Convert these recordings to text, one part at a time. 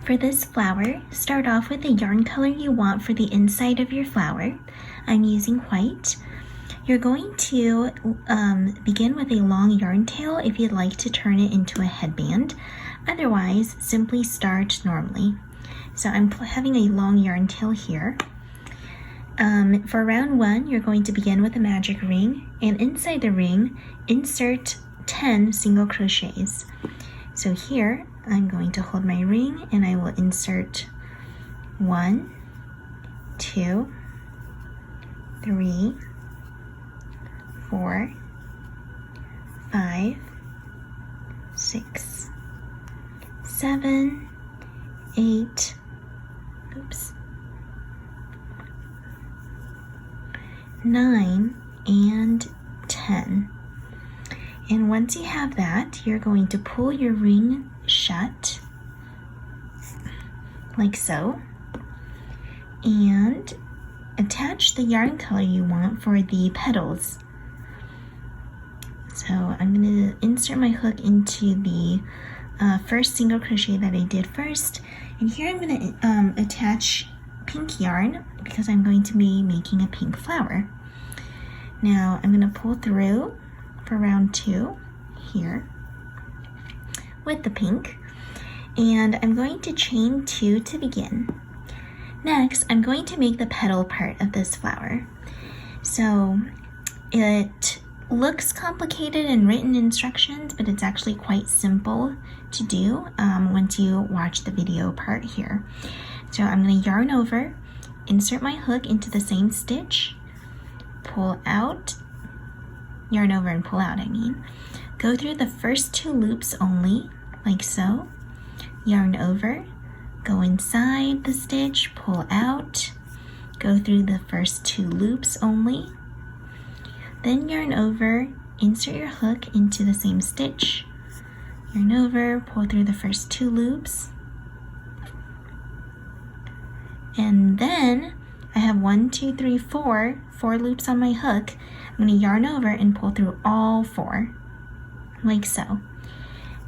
For this flower, start off with the yarn color you want for the inside of your flower. I'm using white. You're going to begin with a long yarn tail if you'd like to turn it into a headband. Otherwise, simply start normally. So I'm having a long yarn tail here. For round 1, you're going to begin with a magic ring, and inside the ring, insert 10 single crochets. So here, I'm going to hold my ring and I will insert 1, 2, 3, 4, 5, 6, 7, 8, 9, and 10. And once you have that, you're going to pull your ring shut, like so, and attach the yarn color you want for the petals. So I'm going to insert my hook into the first single crochet that I did first, and here I'm going to attach pink yarn because I'm going to be making a pink flower. Now I'm going to pull through for round 2 here with the pink, and I'm going to chain 2 to begin. Next, I'm going to make the petal part of this flower. So it looks complicated in written instructions, but it's actually quite simple to do once you watch the video part here. So I'm going to yarn over, insert my hook into the same stitch, pull out, yarn over and pull out, go through the first 2 loops only, like so, yarn over, go inside the stitch, pull out, go through the first 2 loops only, then yarn over, insert your hook into the same stitch, yarn over, pull through the first 2 loops, and then I have 1, 2, 3, 4 loops on my hook. I'm going to yarn over and pull through all 4, like so.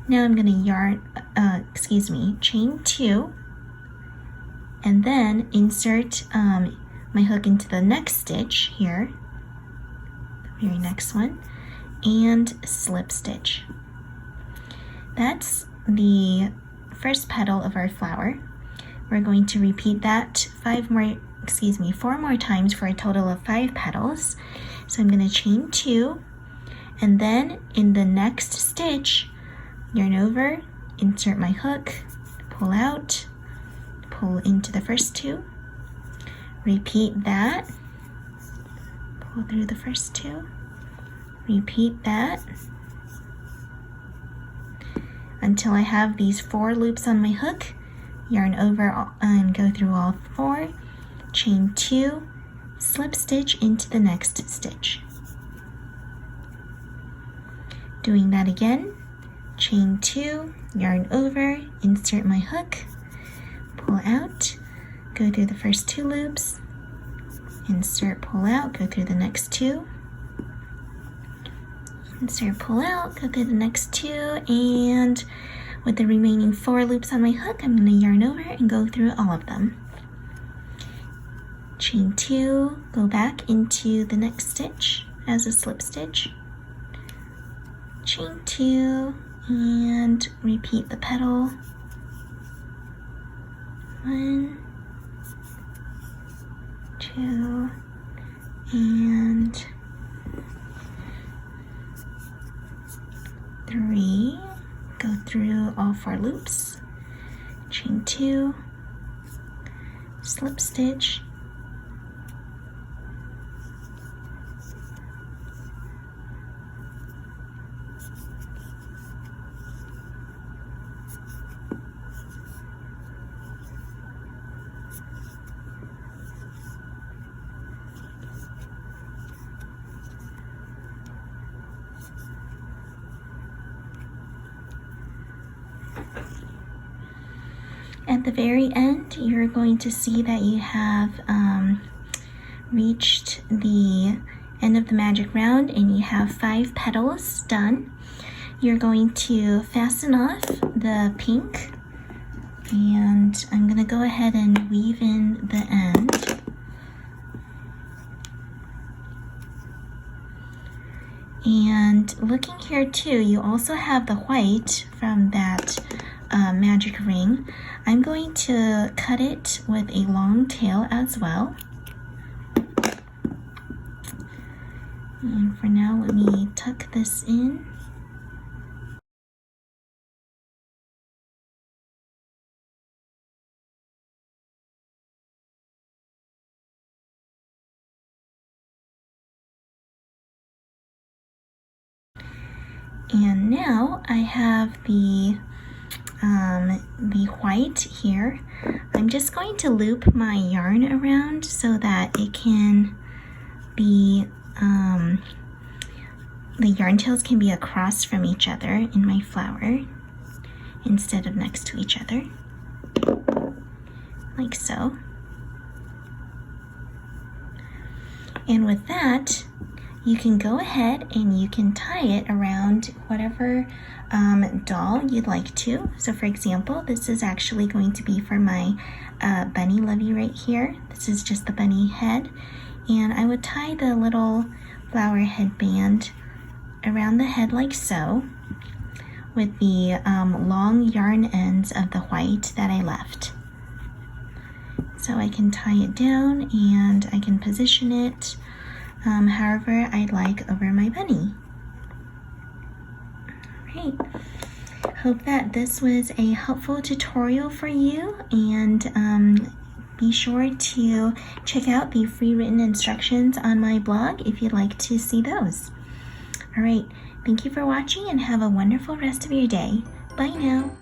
Now I'm going to chain 2, and then insert my hook into the next stitch here, the very next one, and slip stitch. That's the first petal of our flower. We're going to repeat that 4 more times for a total of 5 petals. So I'm going to chain 2, and then in the next stitch, yarn over, insert my hook, pull out, pull into the first 2, repeat that, pull through the first 2, repeat that until I have these 4 loops on my hook, yarn over and go through all 4, chain 2, slip stitch into the next stitch. Doing that again, chain 2, yarn over, insert my hook, pull out, go through the first 2 loops, insert, pull out, go through the next 2, insert, pull out, go through the next 2, and with the remaining 4 loops on my hook, I'm going to yarn over and go through all of them. Chain 2, go back into the next stitch as a slip stitch, chain 2, and repeat the petal. 1, 2, and 3. Go through all 4 loops, chain 2, slip stitch, at the very end, you're going to see that you have reached the end of the magic round and you have 5 petals done. You're going to fasten off the pink And I'm gonna go ahead and weave in the end. And looking here too, you also have the white from that magic ring. I'm going to cut it with a long tail as well. And for now, let me tuck this in. And now I have the white here. I'm just going to loop my yarn around so that it can be, the yarn tails can be across from each other in my flower instead of next to each other, like so. And with that, you can go ahead and you can tie it around whatever doll you'd like to. So for example, this is actually going to be for my bunny Lovey right here. This is just the bunny head. And I would tie the little flower headband around the head like so, with the long yarn ends of the white that I left. So I can tie it down and I can position it however I'd like over my bunny. Alright, hope that this was a helpful tutorial for you, and be sure to check out the free written instructions on my blog if you'd like to see those. Alright, thank you for watching and have a wonderful rest of your day. Bye now.